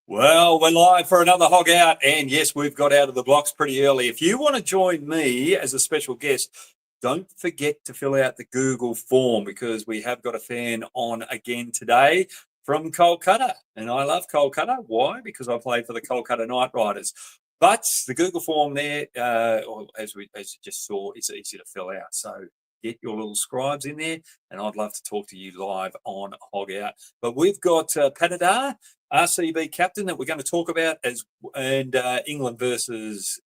Well, we're live for another Hog Out, and yes, we've got out of the blocks pretty early. If you want to join me as a special guest, don't forget to fill out the Google form because we have got a fan on again today from Kolkata, and I love Kolkata. Why? Because I play for the Kolkata Knight Riders. But the Google form there, as you just saw, it's easy to fill out. So get your little scribes in there, and I'd love to talk to you live on Hog Out. But we've got Patidar, RCB captain, that we're going to talk about, and England versus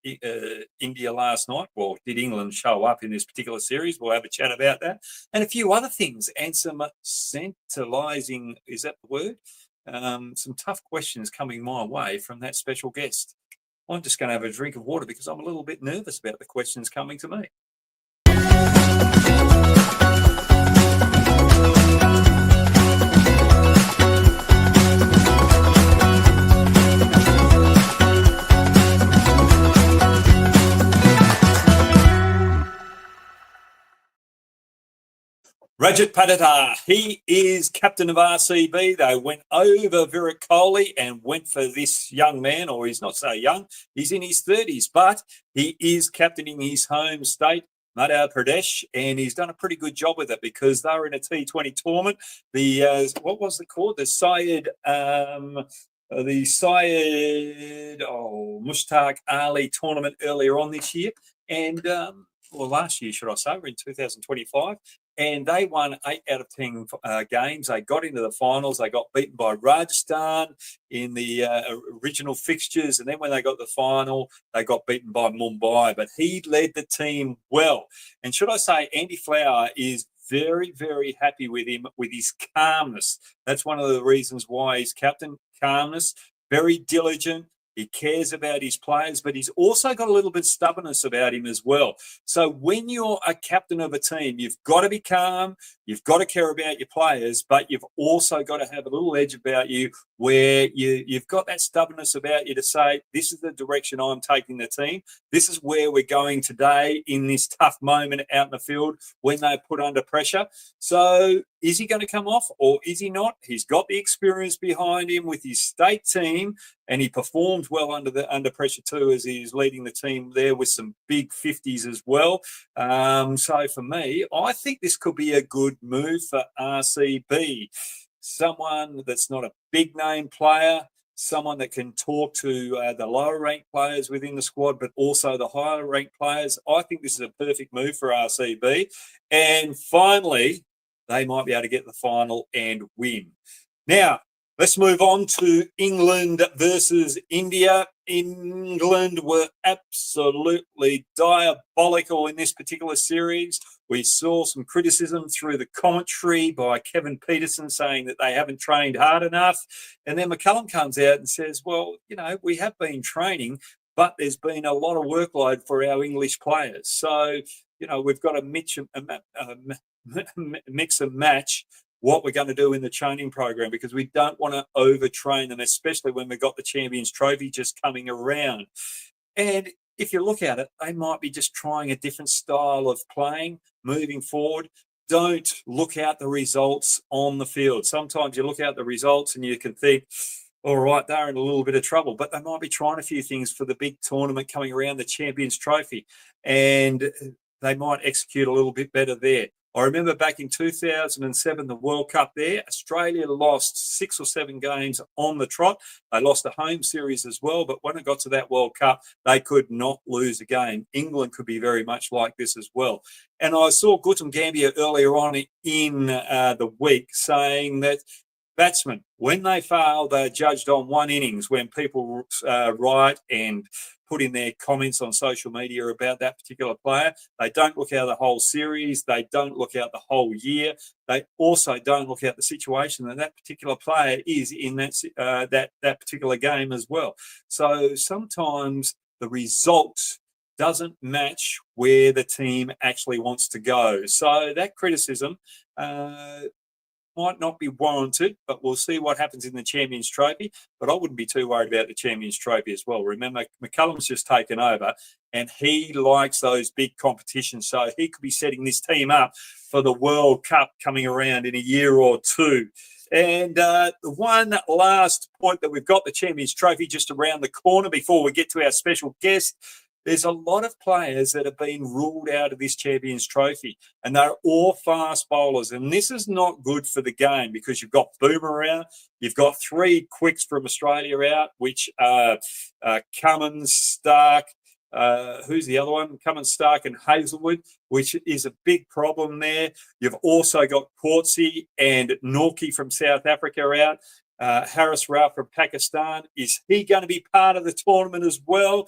India last night. Well, did England show up in this particular series? We'll have a chat about that and a few other things, and some scintillating, is that the word? Some tough questions coming my way from that special guest. I'm just going to have a drink of water because I'm a little bit nervous about the questions coming to me. Rajat Patidar, he is captain of RCB. They went over Virat Kohli and went for this young man, or he's not so young, he's in his 30s, but he is captaining his home state, Madhya Pradesh, and he's done a pretty good job with it because they're in a T20 tournament. The what was it called? The Mushtaq Ali tournament earlier on this year, and last year, should I say, we're in 2025. And they won 8 out of 10 games. They got into the finals. They got beaten by Rajasthan in the original fixtures. And then when they got the final, they got beaten by Mumbai. But he led the team well. And should I say, Andy Flower is very, very happy with him, with his calmness. That's one of the reasons why he's captain. Calmness, very diligent. He cares about his players, but he's also got a little bit of stubbornness about him as well. So when you're a captain of a team, you've got to be calm, you've got to care about your players, but you've also got to have a little edge about you where you've got that stubbornness about you to say, this is the direction I'm taking the team. This is where we're going today in this tough moment out in the field when they're put under pressure. So is he going to come off or is he not? He's got the experience behind him with his state team, and he performed well under pressure too, as he's leading the team there with some big 50s as well. So for me, I think this could be a good move for RCB. Someone that's not a big name player, someone that can talk to the lower ranked players within the squad, but also the higher ranked players. I think this is a perfect move for RCB. And finally, they might be able to get the final and win. Now, let's move on to England versus India. England were absolutely diabolical in this particular series. We saw some criticism through the commentary by Kevin Peterson saying that they haven't trained hard enough. And then McCullum comes out and says, well, we have been training, but there's been a lot of workload for our English players. So, we've got to mix and match what we're going to do in the training program because we don't want to overtrain them, especially when we've got the Champions Trophy just coming around. And if you look at it, they might be just trying a different style of playing moving forward. Don't look out the results on the field. Sometimes you look out the results and you can think, all right, they're in a little bit of trouble, but they might be trying a few things for the big tournament coming around, the Champions Trophy, and they might execute a little bit better there. I remember back in 2007, the World Cup there, Australia lost 6 or 7 games on the trot. They lost a home series as well, but when it got to that World Cup, they could not lose a game. England could be very much like this as well. And I saw Gambhir earlier on in the week saying that batsmen, when they fail, they're judged on one innings. When people write and put in their comments on social media about that particular player, they don't look out the whole series. They don't look out the whole year. They also don't look at the situation that particular player is in that particular game as well. So sometimes the result doesn't match where the team actually wants to go. So that criticism might not be warranted, but we'll see what happens in the Champions Trophy. But I wouldn't be too worried about the Champions Trophy as well. Remember, McCullum's just taken over, and he likes those big competitions. So he could be setting this team up for the World Cup coming around in a year or two. And the one last point that we've got the Champions Trophy just around the corner before we get to our special guest. There's a lot of players that have been ruled out of this Champions Trophy, and they're all fast bowlers. And this is not good for the game because you've got Bumrah out, you've got 3 quicks from Australia out, which are Cummins, Starc, who's the other one? Cummins, Starc and Hazlewood, which is a big problem there. You've also got Nortje and Nortje from South Africa out. Harris Rao from Pakistan, is he going to be part of the tournament as well?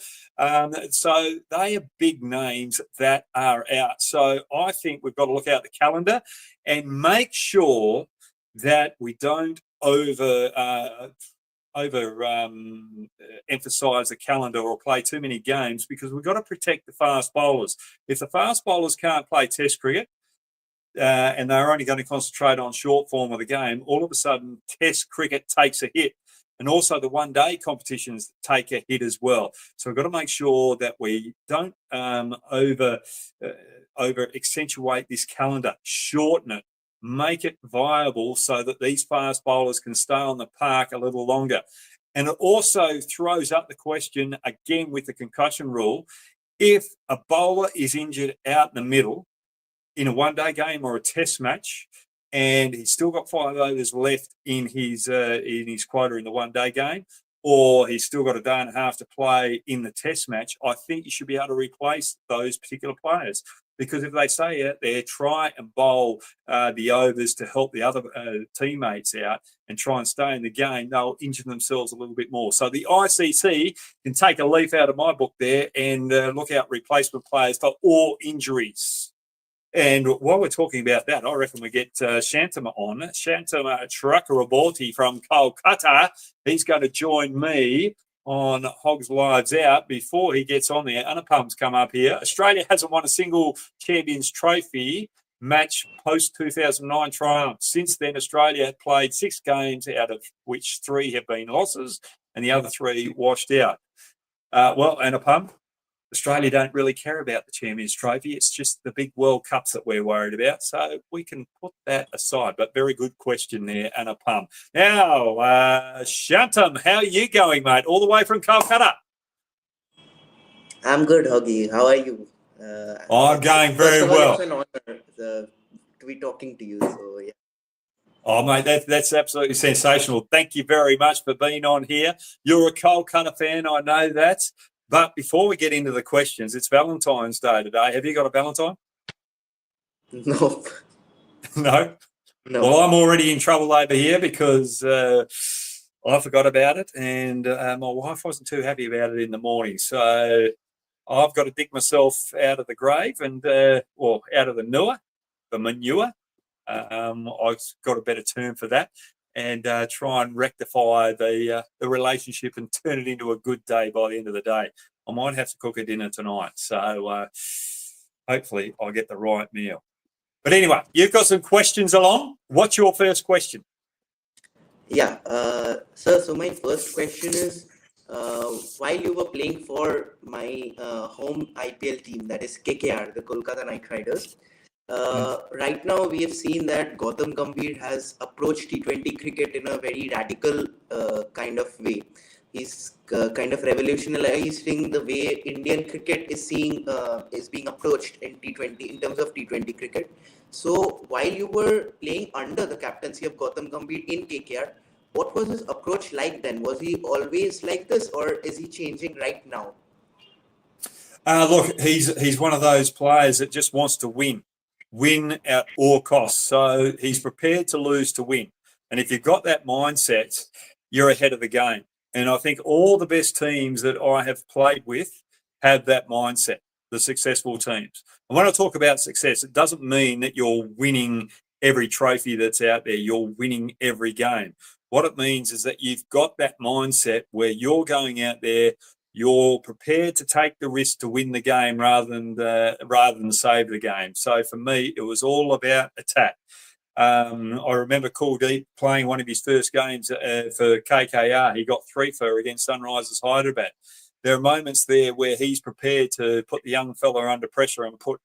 So they are big names that are out. So I think we've got to look out the calendar and make sure that we don't emphasise the calendar or play too many games, because we've got to protect the fast bowlers. If the fast bowlers can't play Test cricket, and they're only going to concentrate on short form of the game, all of a sudden Test cricket takes a hit. And also the one-day competitions take a hit as well. So we've got to make sure that we don't over accentuate this calendar, shorten it, make it viable so that these fast bowlers can stay on the park a little longer. And it also throws up the question, again with the concussion rule, if a bowler is injured out in the middle, in a one-day game or a test match, and he's still got 5 overs left in his quota in the one-day game, or he's still got a day and a half to play in the test match, I think you should be able to replace those particular players. Because if they stay out there, try and bowl the overs to help the other teammates out and try and stay in the game, they'll injure themselves a little bit more. So the ICC can take a leaf out of my book there and look out replacement players for all injuries. And while we're talking about that, I reckon we get Shantama on. Shantama Chakraborty from Kolkata. He's going to join me on Hogg's Lives Out before he gets on there. Anupam's come up here. Australia hasn't won a single Champions Trophy match post-2009 triumph. Since then, Australia have played 6 games, out of which 3 have been losses and the other 3 washed out. Well, Anupam, Australia don't really care about the Champions Trophy. It's just the big World Cups that we're worried about. So we can put that aside. But very good question there, Anupam. Now, Shantam, how are you going, mate? All the way from Calcutta. I'm good, Hoggy. How are you? I'm going very well. It's an honor to be talking to you. So, yeah. Oh, mate, that's absolutely sensational. Thank you very much for being on here. You're a Kolkata fan, I know that. But before we get into the questions, it's Valentine's Day today. Have you got a Valentine? No. No? No. Well, I'm already in trouble over here because I forgot about it, and my wife wasn't too happy about it in the morning. So I've got to dig myself out of the grave and, out of the manure. I've got a better term for that. And try and rectify the relationship and turn it into a good day by the end of the day. I might have to cook a dinner tonight. So hopefully I'll get the right meal. But anyway, you've got some questions along. What's your first question? Yeah. Sir, so my first question is, while you were playing for my home IPL team, that is KKR, the Kolkata Knight Riders, right now we have seen that Gautam Gambhir has approached T20 cricket in a very radical kind of way. He's kind of revolutionizing the way Indian cricket is being approached in T20 in terms of T20 cricket. So while you were playing under the captaincy of Gautam Gambhir in KKR, what was his approach like then? Was he always like this, or is he changing right now? Look, he's one of those players that just wants to win at all costs. So he's prepared to lose to win. And if you've got that mindset, you're ahead of the game. And I think all the best teams that I have played with have that mindset, the successful teams. And when I talk about success, it doesn't mean that you're winning every trophy that's out there. You're winning every game. What it means is that you've got that mindset where you're going out there, you're prepared to take the risk to win the game rather than save the game. So for me, it was all about attack. I remember Kuldeep playing one of his first games for KKR. He got 3 for against Sunrisers Hyderabad. There are moments there where he's prepared to put the young fella under pressure and put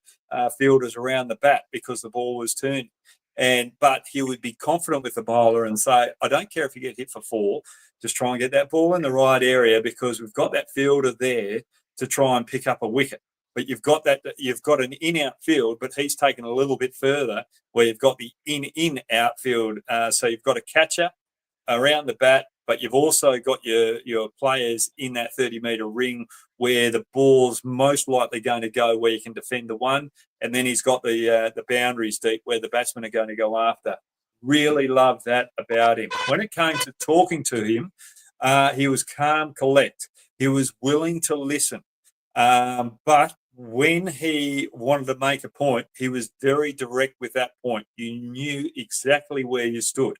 fielders around the bat because the ball was turned. But he would be confident with the bowler and say, I don't care if you get hit for 4, just try and get that ball in the right area because we've got that fielder there to try and pick up a wicket. But you've got an in-out field, but he's taken a little bit further where you've got the in-out field. So you've got a catcher around the bat, but you've also got your players in that 30-metre ring where the ball's most likely going to go where you can defend the one, and then he's got the boundaries deep where the batsmen are going to go after. Really love that about him. When it came to talking to him, he was calm, collect. He was willing to listen. But when he wanted to make a point, he was very direct with that point. You knew exactly where you stood.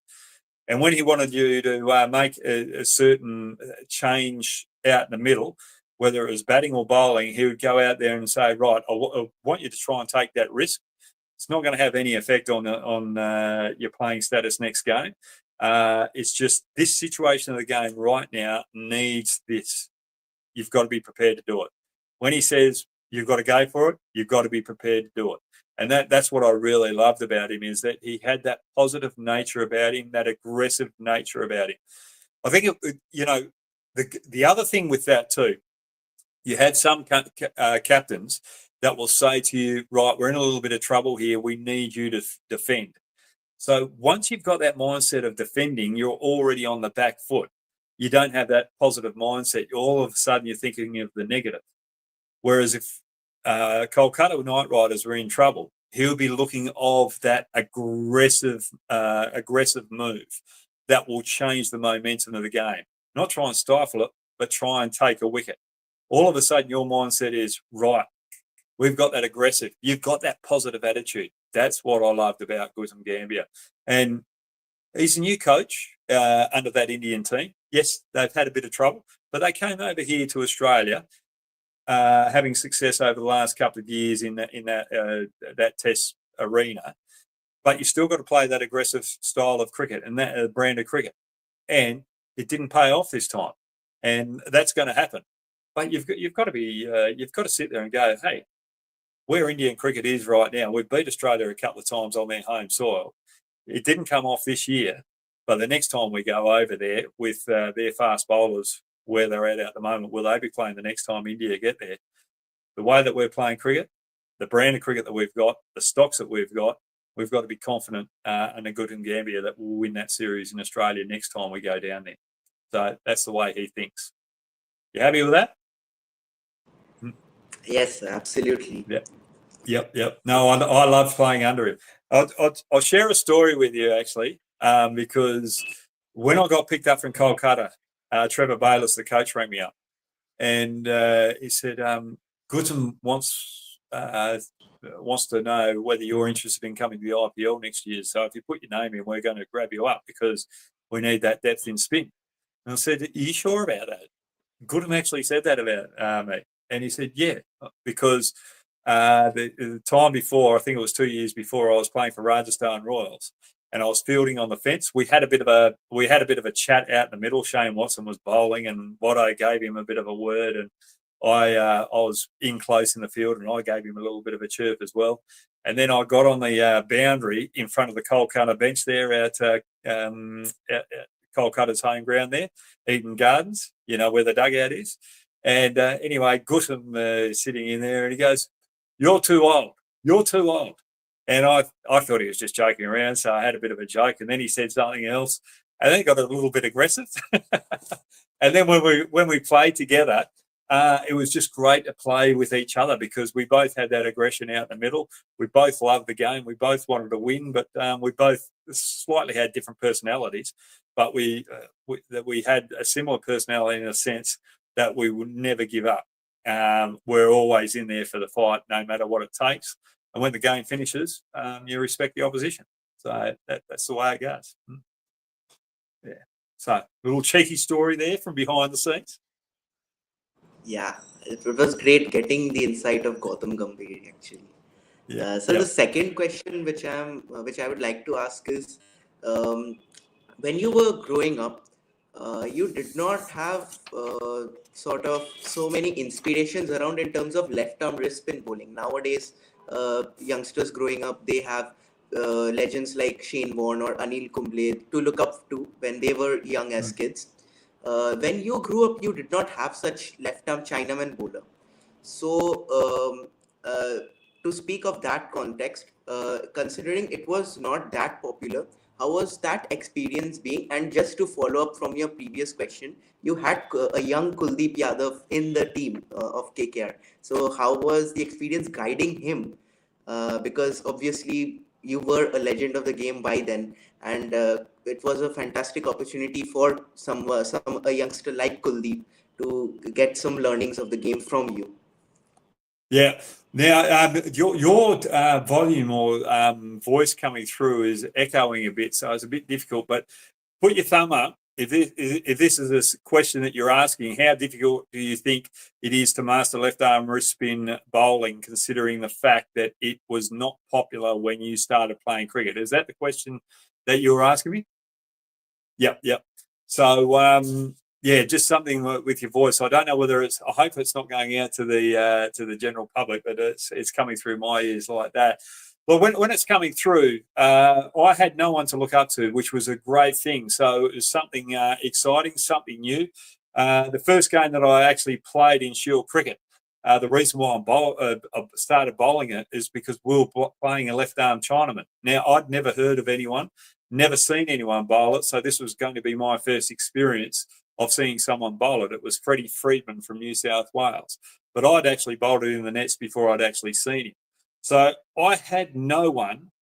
And when he wanted you to make a certain change out in the middle, whether it was batting or bowling, he would go out there and say, right, I want you to try and take that risk. It's not going to have any effect on your playing status next game. It's just this situation of the game right now needs this. You've got to be prepared to do it. When he says you've got to go for it, you've got to be prepared to do it. And that's what I really loved about him, is that he had that positive nature about him, that aggressive nature about him. I think, the other thing with that too, you had some captains that will say to you, right, we're in a little bit of trouble here. We need you to defend. So once you've got that mindset of defending, you're already on the back foot. You don't have that positive mindset. All of a sudden, you're thinking of the negative. Whereas if Kolkata Knight Riders were in trouble, he'll be looking of that aggressive move that will change the momentum of the game. Not try and stifle it, but try and take a wicket. All of a sudden, your mindset is, right, we've got that aggressive. You've got that positive attitude. That's what I loved about Gambhir. And he's a new coach under that Indian team. Yes, they've had a bit of trouble, but they came over here to Australia having success over the last couple of years in that Test arena. But you still got to play that aggressive style of cricket and that brand of cricket. And it didn't pay off this time, and that's going to happen. But you've got to sit there and go, hey, where Indian cricket is right now, we've beat Australia a couple of times on their home soil. It didn't come off this year, but the next time we go over there with their fast bowlers where they're at the moment, will they be playing the next time India get there? The way that we're playing cricket, the brand of cricket that we've got, the stocks that we've got to be confident in a good Gambhir that will win that series in Australia next time we go down there. So that's the way he thinks. You happy with that? Yes, absolutely. Yep. No, I love playing under him. I'll share a story with you, actually, because when I got picked up from Kolkata, Trevor Bayliss, the coach, rang me up, and he said, Guttam wants to know whether you're interested in coming to the IPL next year. So if you put your name in, we're going to grab you up because we need that depth in spin. And I said, are you sure about that? Guttam actually said that about me. And he said, yeah, because the time before, I think it was 2 years before, I was playing for Rajasthan Royals, and I was fielding on the fence. We had a bit of a chat out in the middle. Shane Watson was bowling, and Watto gave him a bit of a word, and I was in close in the field, and I gave him a little bit of a chirp as well. And then I got on the boundary in front of the Kolkata bench there at Kolkata's home ground there, Eden Gardens, where the dugout is. And anyway, Guttam is sitting in there, and he goes, "You're too old. You're too old." And I thought he was just joking around, so I had a bit of a joke. And then he said something else, and then he got a little bit aggressive. And then when we played together, it was just great to play with each other because we both had that aggression out in the middle. We both loved the game. We both wanted to win, but we both slightly had different personalities. But we had a similar personality in a sense that we would never give up. We're always in there for the fight, no matter what it takes. And when the game finishes, you respect the opposition. So that's the way it goes. Yeah. So a little cheeky story there from behind the scenes. Yeah, it was great getting the insight of Gautam Gambhir actually. Yeah. The second question, which I would like to ask is, when you were growing up, you did not have sort of so many inspirations around in terms of left arm wrist spin bowling. Nowadays, youngsters growing up, they have legends like Shane Warne or Anil Kumble to look up to when they were young as kids. When you grew up, you did not have such left-arm Chinaman bowler. So, to speak of that context, considering it was not that popular, how was that experience being? And just to follow up from your previous question, you had a young Kuldeep Yadav in the team of KKR. So, how was the experience guiding him? Because obviously you were a legend of the game by then, and it was a fantastic opportunity for a youngster like Kuldeep to get some learnings of the game from you. Yeah. Now, your volume or voice coming through is echoing a bit, so it's a bit difficult. But put your thumb up if this is a question that you're asking. How difficult do you think it is to master left arm wrist spin bowling, considering the fact that it was not popular when you started playing cricket? Is that the question that you were asking me? Yep. So. Yeah, just something with your voice. I don't know whether it's. I hope it's not going out to the general public, but it's coming through my ears like that. Well, when it's coming through, I had no one to look up to, which was a great thing. So it was something exciting, something new. The first game that I actually played in Shield cricket, the reason why I started bowling it is because we were playing a left-arm Chinaman. Now, I'd never heard of anyone, never seen anyone bowl it, so this was going to be my first experience of seeing someone bowl it. It was Freddie Freedman from New South Wales. But I'd actually bowled it in the nets before I'd actually seen him. So I had no one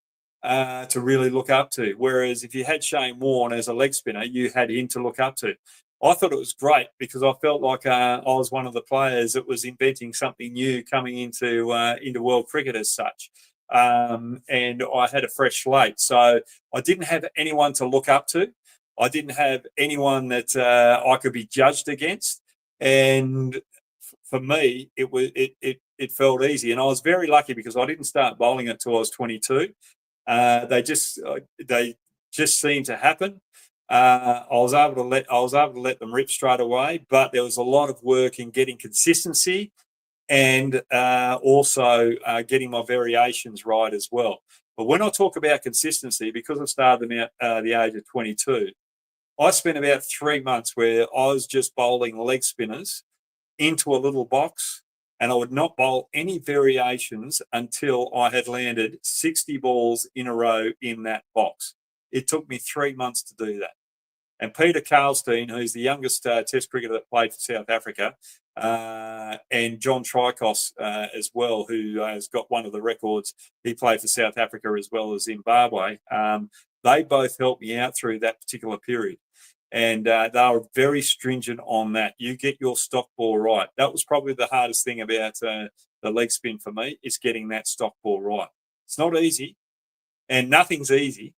to really look up to. Whereas if you had Shane Warne as a leg spinner, you had him to look up to. I thought it was great because I felt like I was one of the players that was inventing something new coming into world cricket as such. And I had a fresh slate. So I didn't have anyone to look up to. I didn't have anyone that I could be judged against, and for me, it felt easy. And I was very lucky because I didn't start bowling it till I was 22. They just seemed to happen. I was able to let them rip straight away, but there was a lot of work in getting consistency and also getting my variations right as well. But when I talk about consistency, because I started them at the age of 22, I spent about 3 months where I was just bowling leg spinners into a little box, and I would not bowl any variations until I had landed 60 balls in a row in that box. It took me 3 months to do that. And Peter Karlstein, who's the youngest Test cricketer that played for South Africa, and John Tricos as well, who has got one of the records. He played for South Africa as well as Zimbabwe. They both helped me out through that particular period. And they were very stringent on that. You get your stock ball right. That was probably the hardest thing about the leg spin for me, is getting that stock ball right. It's not easy, and nothing's easy.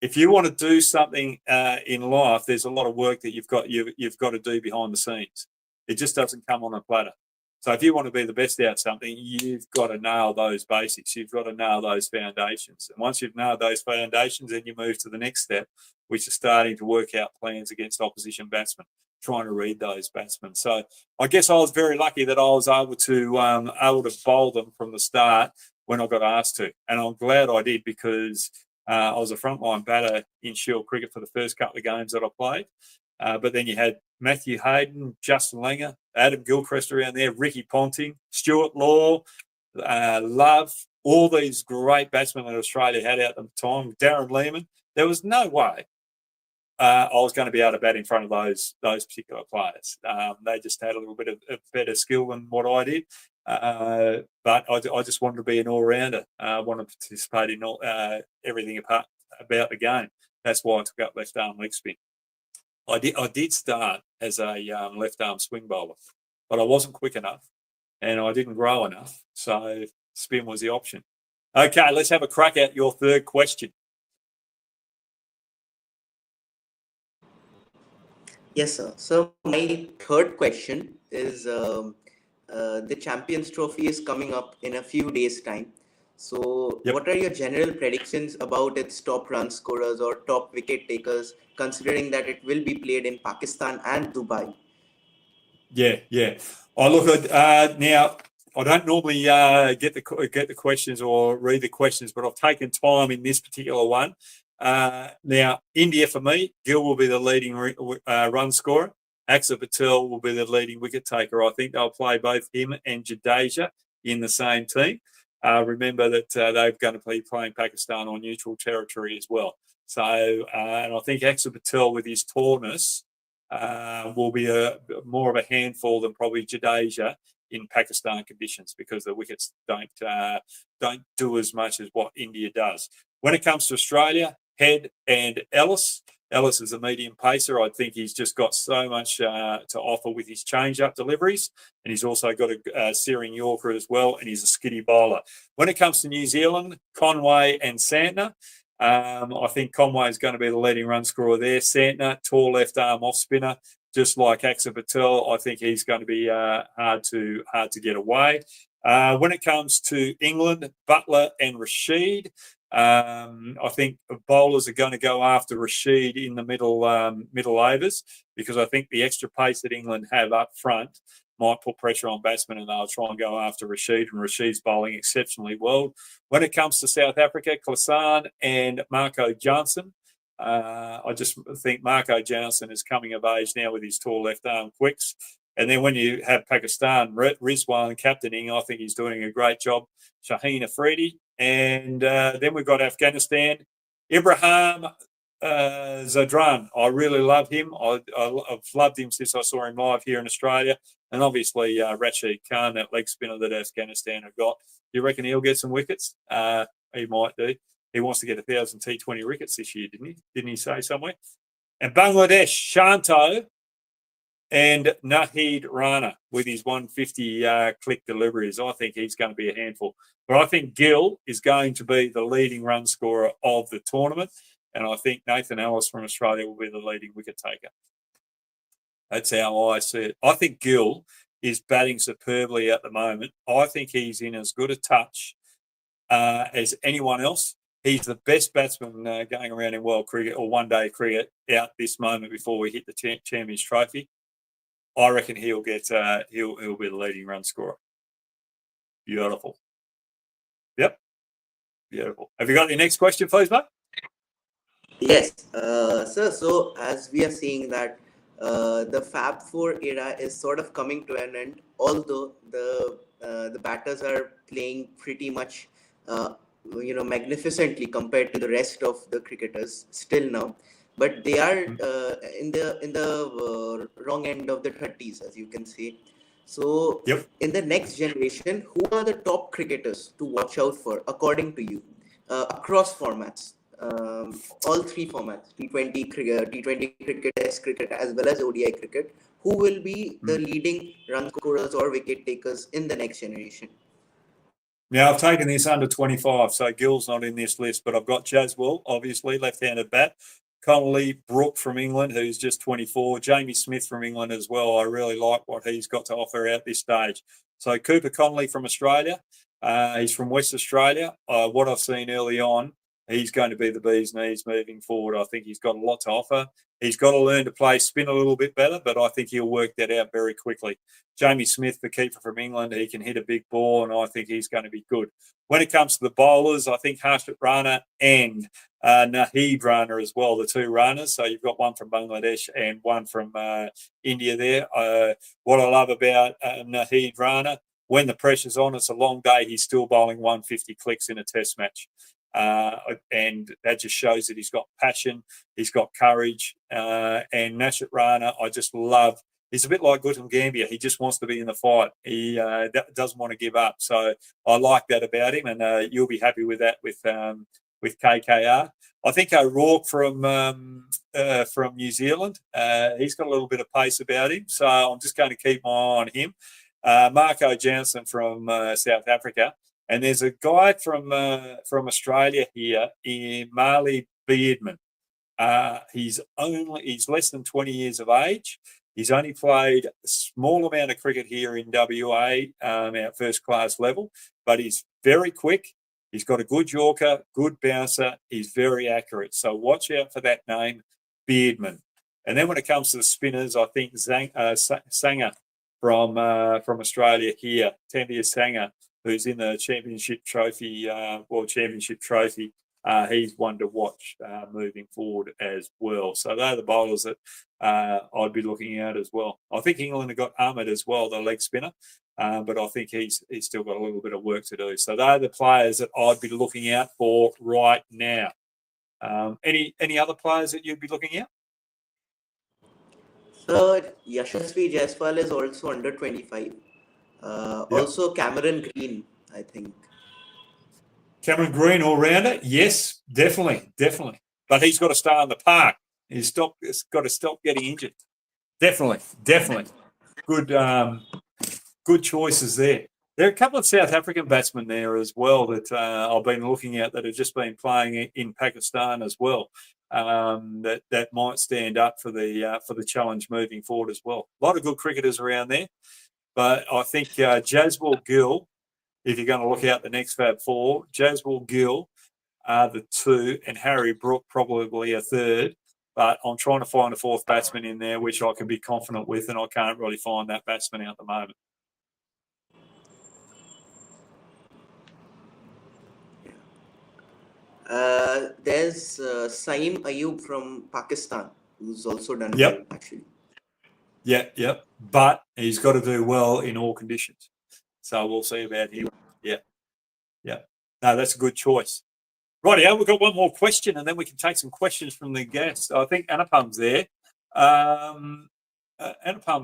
If you want to do something in life, there's a lot of work that you've got to do behind the scenes. It just doesn't come on a platter. So if you want to be the best at something, you've got to nail those basics. You've got to nail those foundations. And once you've nailed those foundations, then you move to the next step, which is starting to work out plans against opposition batsmen, trying to read those batsmen. So I guess I was very lucky that I was able to bowl them from the start when I got asked to. And I'm glad I did, because I was a frontline batter in Shield cricket for the first couple of games that I played. But then you had Matthew Hayden, Justin Langer, Adam Gilchrist around there, Ricky Ponting, Stuart Law, Love, all these great batsmen that Australia had out at the time, Darren Lehman. There was no way I was going to be able to bat in front of those particular players. They just had a little bit of better skill than what I did. But I just wanted to be an all-rounder. I wanted to participate in everything about the game. That's why I took up left-arm leg spin. I did start as a left-arm swing bowler, but I wasn't quick enough and I didn't grow enough, so spin was the option. Okay, let's have a crack at your third question. Yes, sir. So my third question is, the Champions Trophy is coming up in a few days' time. So Yep. what are your general predictions about its top run scorers or top wicket takers, considering that it will be played in Pakistan and Dubai? Yeah. I look at now. I don't normally get the questions or read the questions, but I've taken time in this particular one. Now, India for me, Gill will be the leading run scorer. Axar Patel will be the leading wicket taker. I think they'll play both him and Jadeja in the same team. Remember that they're going to be playing Pakistan on neutral territory as well. So, and I think Axar Patel with his tallness will be more of a handful than probably Jadeja in Pakistan conditions, because the wickets don't do as much as what India does. When it comes to Australia, Head and Ellis. Ellis is a medium pacer. I think he's just got so much to offer with his change-up deliveries, and he's also got a searing Yorker as well, and he's a skiddy bowler. When it comes to New Zealand, Conway and Santner. I think Conway is going to be the leading run scorer there. Santner, tall left arm off spinner, just like Axar Patel. I think he's going to be hard to get away. When it comes to England, Butler and Rashid. I think bowlers are going to go after Rashid in the middle overs, because I think the extra pace that England have up front might put pressure on batsmen, and they'll try and go after Rashid, and Rashid's bowling exceptionally well. When it comes to South Africa, Klasan and Marco Jansen. I just think Marco Jansen is coming of age now with his tall left arm quicks. And then when you have Pakistan, Rizwan captaining, I think he's doing a great job. Shaheen Afridi. And then we've got Afghanistan. Ibrahim Zadran. I really love him. I've loved him since I saw him live here in Australia. And obviously Rashid Khan, that leg spinner that Afghanistan have got. Do you reckon he'll get some wickets? He might do. He wants to get 1,000 T20 wickets this year, didn't he? Didn't he say somewhere? And Bangladesh, Shanto and Nahid Rana with his 150 click deliveries. I think he's going to be a handful. But I think Gill is going to be the leading run scorer of the tournament. And I think Nathan Ellis from Australia will be the leading wicket taker. That's how I see it. I think Gill is batting superbly at the moment. I think he's in as good a touch as anyone else. He's the best batsman going around in world cricket or one-day cricket out this moment before we hit the Champions Trophy. I reckon he'll get he'll be the leading run scorer. Beautiful. Yep. Beautiful. Have you got your next question, please, mate? Yes, sir. So as we are seeing that the Fab Four era is sort of coming to an end, although the batters are playing pretty much magnificently compared to the rest of the cricketers still now, but they are in the wrong end of the 30s, as you can see. So Yep. in the next generation, who are the top cricketers to watch out for according to you across formats? All three formats, T20 cricket, Test cricket, as well as ODI cricket. Who will be the leading run scorers or wicket takers in the next generation? Now, I've taken this under 25, so Gill's not in this list, but I've got Jaswell, obviously, left-handed bat. Connolly, Brooke from England, who's just 24. Jamie Smith from England as well. I really like what he's got to offer out this stage. So Cooper Connolly from Australia. He's from West Australia. What I've seen early on, he's going to be the bee's knees moving forward. I think he's got a lot to offer. He's got to learn to play spin a little bit better, but I think he'll work that out very quickly. Jamie Smith, the keeper from England, he can hit a big ball, and I think he's going to be good. When it comes to the bowlers, I think Harshit Rana and Nahid Rana as well, the two runners. So you've got one from Bangladesh and one from India there. What I love about Nahid Rana, when the pressure's on, it's a long day, he's still bowling 150 clicks in a test match. And that just shows that he's got passion, he's got courage. And Nashit Rana, I just love. He's a bit like Gambhir. He just wants to be in the fight. He doesn't want to give up. So I like that about him, and you'll be happy with that with KKR. I think O'Rourke from New Zealand, he's got a little bit of pace about him. So I'm just going to keep my eye on him. Marco Jansen from South Africa. And there's a guy from Australia here, Marley Beardman. He's less than 20 years of age. He's only played a small amount of cricket here in WA at first class level, but he's very quick. He's got a good Yorker, good bouncer. He's very accurate. So watch out for that name, Beardman. And then when it comes to the spinners, I think Sanger from Australia here, Tambe Sanger, who's in the Championship Trophy, World Championship Trophy. He's one to watch moving forward as well. So they're the bowlers that I'd be looking at as well. I think England have got Ahmed as well, the leg spinner, but I think he's still got a little bit of work to do. So they're the players that I'd be looking out for right now. Any other players that you'd be looking at? So Yashasvi Jaiswal is also under 25. Also Cameron Green, I think. Cameron Green, all-rounder? Yes, definitely. But he's got to stay on the park. He's got to stop getting injured. Definitely. Good choices there. There are a couple of South African batsmen there as well that I've been looking at that have just been playing in Pakistan as well. That might stand up for the challenge moving forward as well. A lot of good cricketers around there, but I think Jaswal Gill, if you're going to look out the next Fab Four, Jaswal Gill are the two, and Harry Brook probably a third. But I'm trying to find a fourth batsman in there, which I can be confident with, and I can't really find that batsman out at the moment. There's Saeem Ayub from Pakistan, who's also done Yep. well, actually. Yeah. But he's got to do well in all conditions. So we'll see about him. Yeah. No, that's a good choice. Rightio, we've got one more question, and then we can take some questions from the guests. I think Anupam's there. Anupam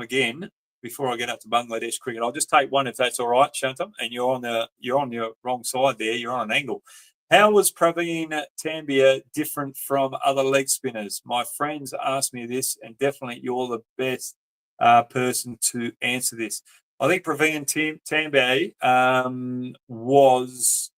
again. Before I get up to Bangladesh cricket, I'll just take one if that's all right, Shantam. And you're on your wrong side there. You're on an angle. How was Pravin Tambia different from other leg spinners? My friends asked me this, and definitely you're the best person to answer this. I think Pravin Tambia was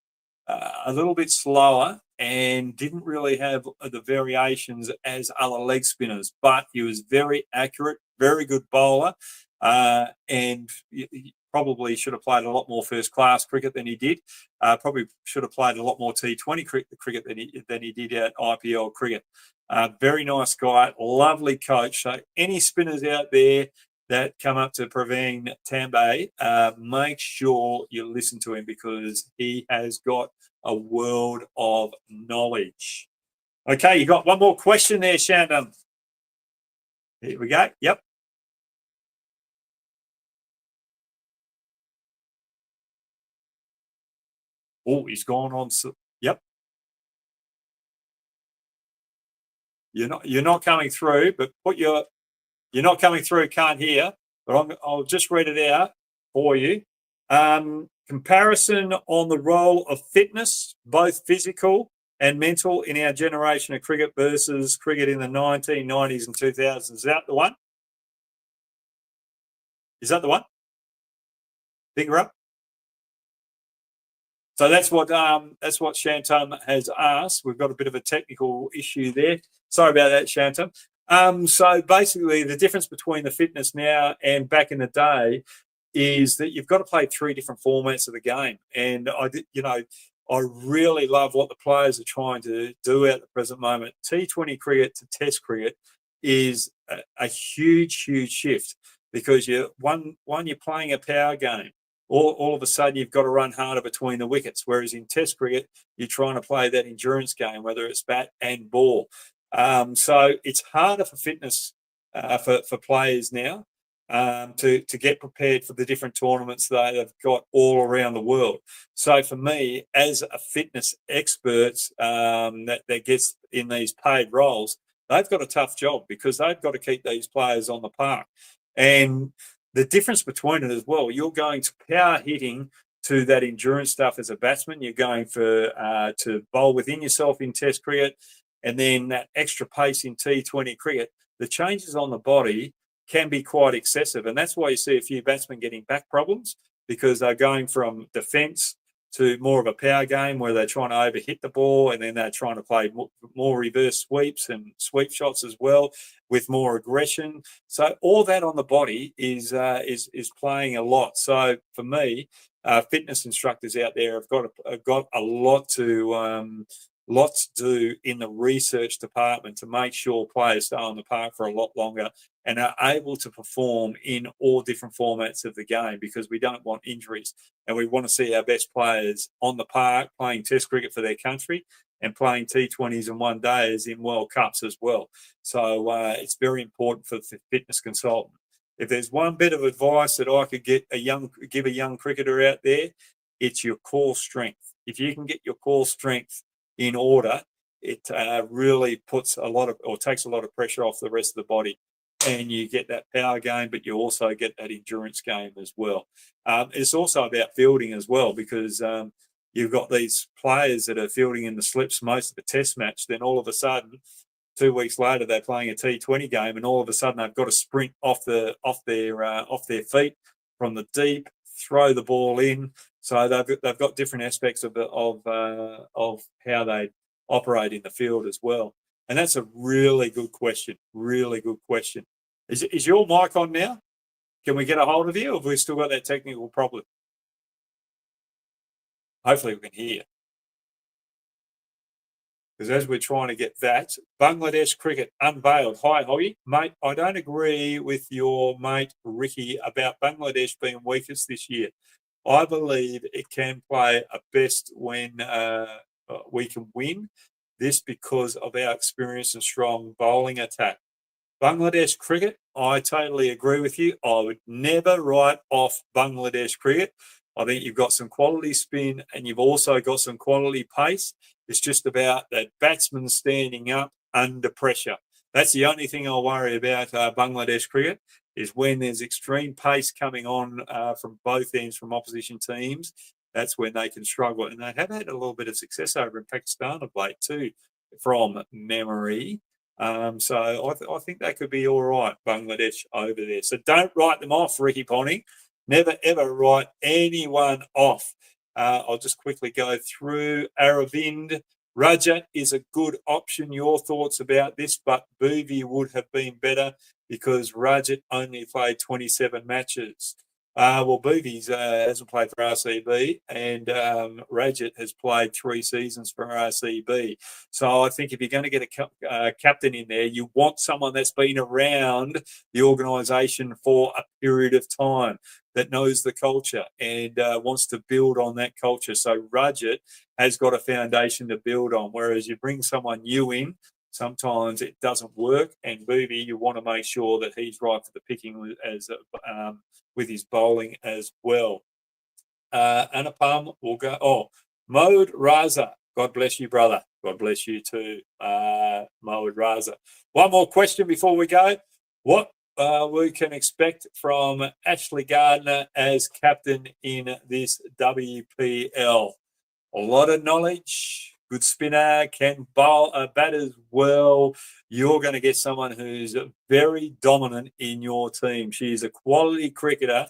a little bit slower and didn't really have the variations as other leg spinners, but he was very accurate, very good bowler, and he probably should have played a lot more first-class cricket than he did. Probably should have played a lot more T20 cricket than he did at IPL cricket. Very nice guy, lovely coach. So any spinners out there that come up to Pravin Tambia, make sure you listen to him because he has got a world of knowledge. Okay, you got one more question there, Shandon. Here we go. Yep. Oh, he's gone on. Yep. You're not coming through, but you're not coming through. Can't hear, but I'll just read it out for you. Comparison on the role of fitness, both physical and mental, in our generation of cricket versus cricket in the 1990s and 2000s. Is that the one? Is that the one? Finger up. So that's what Shantam has asked. We've got a bit of a technical issue there. Sorry about that, Shantam. So basically, the difference between the fitness now and back in the day is that you've got to play three different formats of the game. And I really love what the players are trying to do at the present moment. T20 cricket to Test cricket is a huge shift because you're playing a power game. All of a sudden, you've got to run harder between the wickets. Whereas in Test cricket, you're trying to play that endurance game, whether it's bat and ball. So it's harder for fitness for players now to get prepared for the different tournaments that they've got all around the world. So for me, as a fitness expert that gets in these paid roles, they've got a tough job because they've got to keep these players on the park. And the difference between it as well, you're going to power hitting to that endurance stuff as a batsman. You're going to bowl within yourself in Test cricket, and then that extra pace in T20 cricket. The changes on the body can be quite excessive, and that's why you see a few batsmen getting back problems because they're going from defence to more of a power game where they're trying to overhit the ball, and then they're trying to play more reverse sweeps and sweep shots as well with more aggression. So all that on the body is playing a lot. So for me, fitness instructors out there have got a lot to lots to do in the research department to make sure players stay on the park for a lot longer and are able to perform in all different formats of the game, because we don't want injuries and we want to see our best players on the park playing Test cricket for their country and playing T20s and one days in World Cups as well. So it's very important for the fitness consultant. If there's one bit of advice that I could give a young cricketer out there, it's your core strength. If you can get your core strength in order, it really takes a lot of pressure off the rest of the body, and you get that power game, but you also get that endurance game as well. It's also about fielding as well, because you've got these players that are fielding in the slips most of the Test match. Then all of a sudden, 2 weeks later, they're playing a T20 game, and all of a sudden they've got to sprint off their feet from the deep, throw the ball in. So they've got different aspects of how they operate in the field as well. And that's a really good question. Really good question. Is your mic on now? Can we get a hold of you, or have we still got that technical problem? Hopefully we can hear you. Because as we're trying to get that, Bangladesh cricket unveiled. Hi, Hoggy. Mate, I don't agree with your mate Ricky about Bangladesh being weakest this year. I believe it can play a best when we can win. This because of our experience and strong bowling attack. Bangladesh cricket, I totally agree with you. I would never write off Bangladesh cricket. I think you've got some quality spin and you've also got some quality pace. It's just about that batsman standing up under pressure. That's the only thing I'll worry about Bangladesh cricket, is when there's extreme pace coming on from both ends, from opposition teams. That's when they can struggle. And they have had a little bit of success over in Pakistan of late too, from memory. So I think they could be all right, Bangladesh over there. So don't write them off, Ricky Ponting. Never, ever write anyone off. I'll just quickly go through. Aravind, Rajat is a good option. Your thoughts about this? But Bhuvi would have been better because Rajat only played 27 matches. Well, Bhuvi hasn't played for RCB, and Rajat has played 3 seasons for RCB. So I think if you're going to get a captain in there, you want someone that's been around the organisation for a period of time, that knows the culture and wants to build on that culture. So Rajat has got a foundation to build on, whereas you bring someone new in, sometimes it doesn't work. And Bhuvi, you want to make sure that he's right for the picking as with his bowling as well. Anupam will go. Oh, Mohd Raza. God bless you, brother. God bless you too, Mohd Raza. One more question before we go. What we can expect from Ashley Gardner as captain in this WPL? A lot of knowledge, good spinner, can bowl, bat as well. You're going to get someone who's very dominant in your team. She's a quality cricketer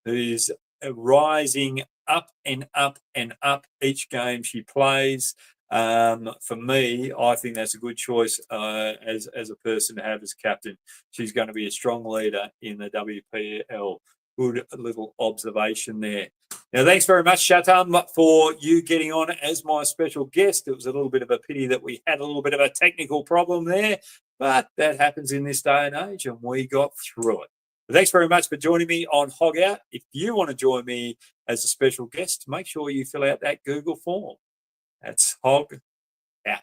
who's rising up and up and up each game she plays. For me, I think that's a good choice as a person to have as captain. She's going to be a strong leader in the WPL. Good little observation there. Now, thanks very much, Shatam, for you getting on as my special guest. It was a little bit of a pity that we had a little bit of a technical problem there, but that happens in this day and age, and we got through it. But thanks very much for joining me on Hog Out. If you want to join me as a special guest, make sure you fill out that Google form. That's Hog Out.